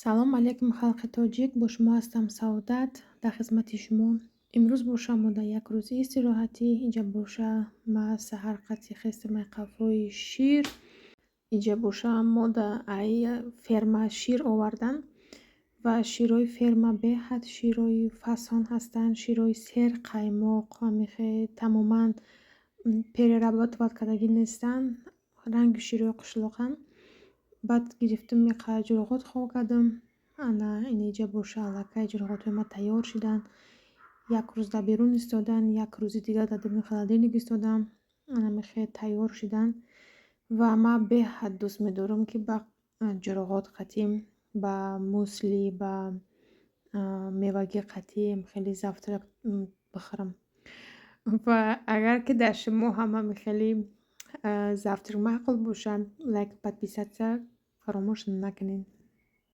салом алейкум халқи тоҷик, бо шумо ҳастам Саодат, дар хизмати шумо. Имрӯз боша мо дар як рӯзи истироҳатӣ, иҷа боша ма саҳар қати хестам қафои шир, иҷа боша мо дар ферма шир овардан ва ширҳои ферма беҳад ширҳои фасон ҳастанд, ширҳои серқаймоқ, ҳамихе тамоман переработат кардагӣ нестанд, ранги ширҳои қишлоқанд. баъд гирифтум меқадр ҷуроғот хоб кардам. ана инеҷа боша аллакай ҷуроғотҳои ма тайёр шидан. Як рӯз дар берун истодан, як рӯзи дигар дар даруни холодильник истодам. ана мехе тайёр шидан ва ман беҳад дӯст медорам ки ба ҷуроғот қатӣ ба мусли ба мевагӣ қатӣ хеле завтрак бихӯрам. ва агар ки дар шумо ҳам хеле завтрак маъқул бошад, лайк подписаться фаромӯш накунед.